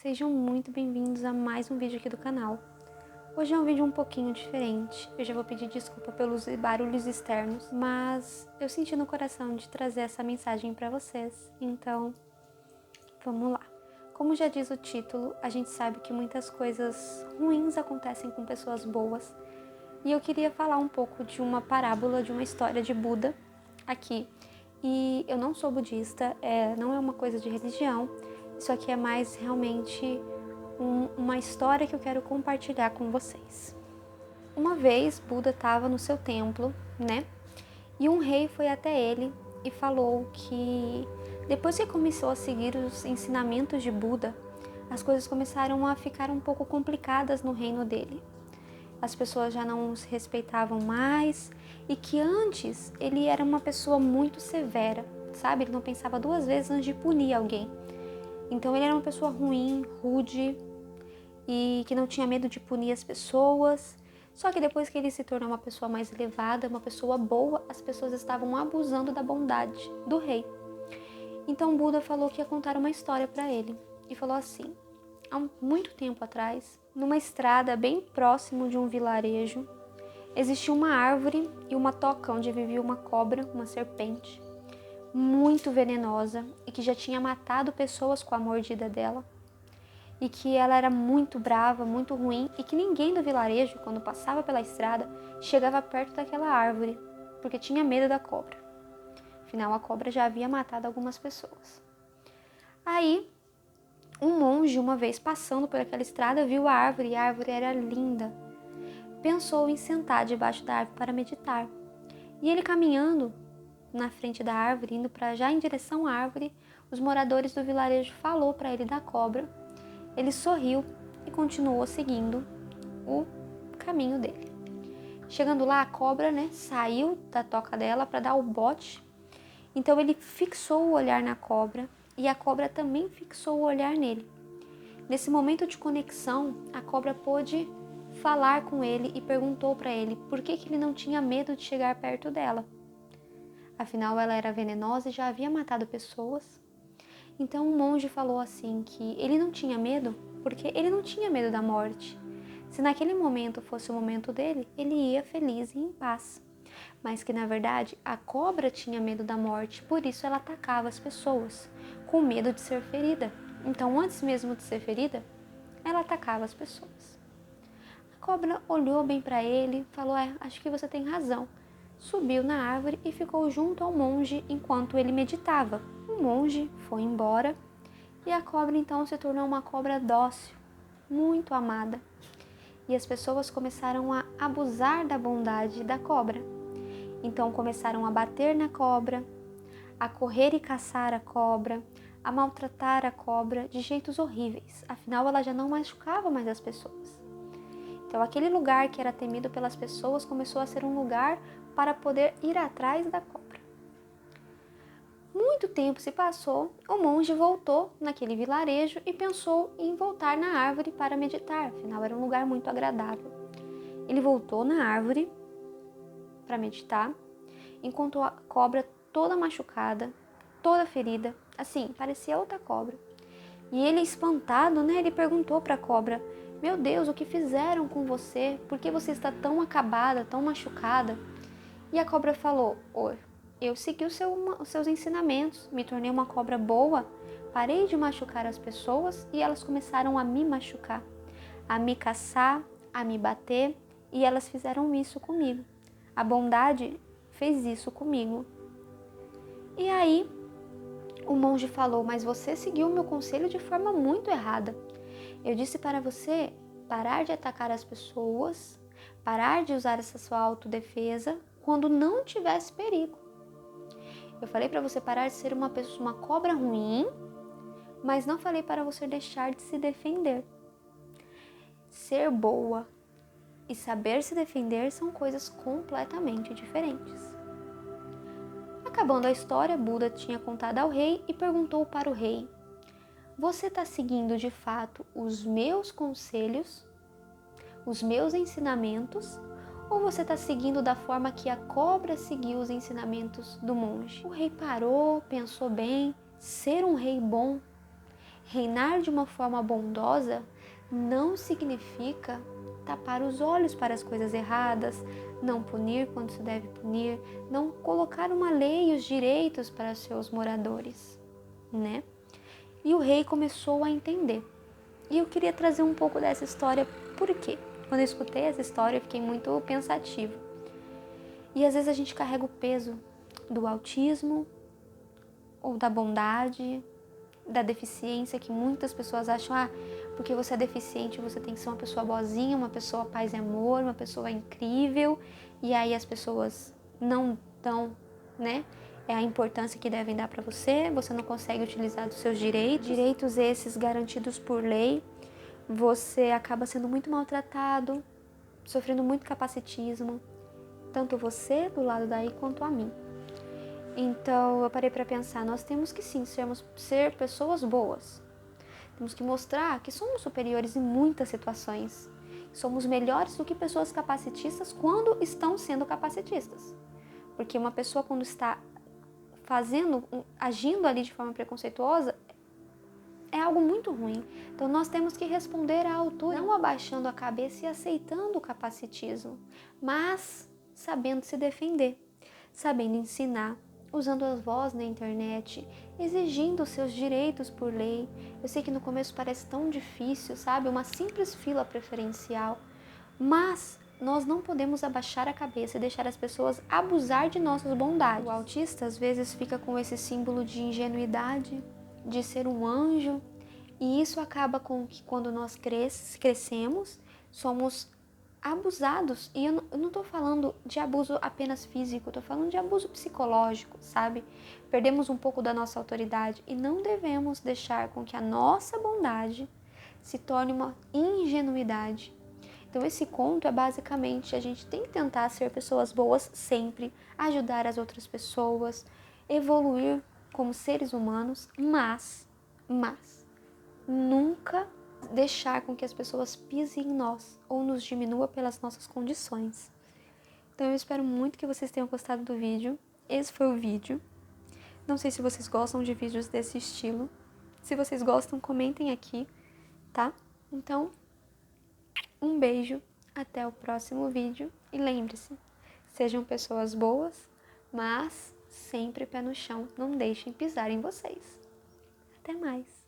Sejam muito bem-vindos a mais um vídeo aqui do canal. Hoje é um vídeo um pouquinho diferente, eu já vou pedir desculpa pelos barulhos externos, mas eu senti no coração de trazer essa mensagem para vocês, então vamos lá. Como já diz o título, a gente sabe que muitas coisas ruins acontecem com pessoas boas, e eu queria falar um pouco de uma parábola, de uma história de Buda aqui. E eu não sou budista, não é uma coisa de religião, isso aqui é mais realmente uma história que eu quero compartilhar com vocês. Uma vez Buda estava no seu templo, né? E um rei foi até ele e falou que depois que começou a seguir os ensinamentos de Buda, as coisas começaram a ficar um pouco complicadas no reino dele. As pessoas já não os respeitavam mais e que antes ele era uma pessoa muito severa, sabe? Ele não pensava duas vezes antes de punir alguém. Então ele era uma pessoa ruim, rude e que não tinha medo de punir as pessoas. Só que depois que ele se tornou uma pessoa mais elevada, uma pessoa boa, as pessoas estavam abusando da bondade do rei. Então Buda falou que ia contar uma história para ele e falou assim: há muito tempo atrás, numa estrada bem próximo de um vilarejo, existia uma árvore e uma toca onde vivia uma cobra, uma serpente, muito venenosa e que já tinha matado pessoas com a mordida dela. E que ela era muito brava, muito ruim e que ninguém do vilarejo, quando passava pela estrada, chegava perto daquela árvore, porque tinha medo da cobra. Afinal, a cobra já havia matado algumas pessoas. Aí, um monge, uma vez passando por aquela estrada, viu a árvore e a árvore era linda. Pensou em sentar debaixo da árvore para meditar. E ele caminhando na frente da árvore, indo já em direção à árvore, os moradores do vilarejo falou para ele da cobra. Ele sorriu e continuou seguindo o caminho dele. Chegando lá, a cobra, saiu da toca dela para dar o bote. Então ele fixou o olhar na cobra e a cobra também fixou o olhar nele. Nesse momento de conexão, a cobra pôde falar com ele e perguntou para ele por que ele não tinha medo de chegar perto dela. Afinal, ela era venenosa e já havia matado pessoas. Então o monge falou assim que ele não tinha medo porque ele não tinha medo da morte. Se naquele momento fosse o momento dele, ele ia feliz e em paz. Mas que na verdade a cobra tinha medo da morte, por isso ela atacava as pessoas, com medo de ser ferida. Então antes mesmo de ser ferida, ela atacava as pessoas. A cobra olhou bem para ele, falou: acho que você tem razão. Subiu na árvore e ficou junto ao monge enquanto ele meditava. O monge foi embora e a cobra então se tornou uma cobra dócil, muito amada. E as pessoas começaram a abusar da bondade da cobra. Então começaram a bater na cobra, a correr e caçar a cobra, a maltratar a cobra de jeitos horríveis. Afinal, ela já não machucava mais as pessoas. Então aquele lugar que era temido pelas pessoas começou a ser um lugar para poder ir atrás da cobra. Muito tempo se passou, o monge voltou naquele vilarejo e pensou em voltar na árvore para meditar, afinal era um lugar muito agradável. Ele voltou na árvore para meditar, encontrou a cobra toda machucada, toda ferida, assim, parecia outra cobra. E ele, espantado, ele perguntou para a cobra: meu Deus, o que fizeram com você? Por que você está tão acabada, tão machucada? E a cobra falou: eu segui os seus ensinamentos, me tornei uma cobra boa, parei de machucar as pessoas e elas começaram a me machucar, a me caçar, a me bater, e elas fizeram isso comigo. A bondade fez isso comigo. E aí o monge falou: mas você seguiu o meu conselho de forma muito errada. Eu disse para você parar de atacar as pessoas, parar de usar essa sua autodefesa quando não tivesse perigo. Eu falei para você parar de ser uma cobra ruim, mas não falei para você deixar de se defender. Ser boa e saber se defender são coisas completamente diferentes. Acabando a história, Buda tinha contado ao rei e perguntou para o rei: você está seguindo de fato os meus conselhos, os meus ensinamentos, ou você está seguindo da forma que a cobra seguiu os ensinamentos do monge? O rei parou, pensou bem. Ser um rei bom Reinar de uma forma bondosa não significa tapar os olhos para as coisas erradas, não punir quando se deve punir, não colocar uma lei e os direitos para seus moradores, né? E o rei começou a entender. E eu queria trazer um pouco dessa história, por quê? Quando eu escutei essa história, eu fiquei muito pensativa. E às vezes a gente carrega o peso do autismo, ou da bondade, da deficiência, que muitas pessoas acham, porque você é deficiente, você tem que ser uma pessoa boazinha, uma pessoa paz e amor, uma pessoa incrível, e aí as pessoas não dão, né, a importância que devem dar para você não consegue utilizar dos seus direitos esses garantidos por lei, você acaba sendo muito maltratado, sofrendo muito capacitismo, tanto você do lado daí quanto a mim. Então eu parei para pensar, nós temos que sim ser pessoas boas. Temos que mostrar que somos superiores em muitas situações. Somos melhores do que pessoas capacitistas quando estão sendo capacitistas. Porque uma pessoa quando está agindo ali de forma preconceituosa, é algo muito ruim. Então nós temos que responder à altura, não abaixando a cabeça e aceitando o capacitismo, mas sabendo se defender, sabendo ensinar, usando a voz na internet, exigindo seus direitos por lei. Eu sei que no começo parece tão difícil, sabe? Uma simples fila preferencial, mas nós não podemos abaixar a cabeça e deixar as pessoas abusar de nossas bondades. O autista às vezes fica com esse símbolo de ingenuidade, de ser um anjo, e isso acaba com que quando nós crescemos, somos abusados. E eu não tô falando de abuso apenas físico, eu tô falando de abuso psicológico, sabe? Perdemos um pouco da nossa autoridade e não devemos deixar com que a nossa bondade se torne uma ingenuidade. Então esse conto é basicamente a gente tem que tentar ser pessoas boas sempre, ajudar as outras pessoas, evoluir como seres humanos, mas nunca deixar com que as pessoas pisem em nós ou nos diminua pelas nossas condições. Então eu espero muito que vocês tenham gostado do vídeo. Esse foi o vídeo. Não sei se vocês gostam de vídeos desse estilo. Se vocês gostam, comentem aqui, tá? Então, um beijo, até o próximo vídeo e lembre-se, sejam pessoas boas, mas sempre pé no chão, não deixem pisar em vocês. Até mais!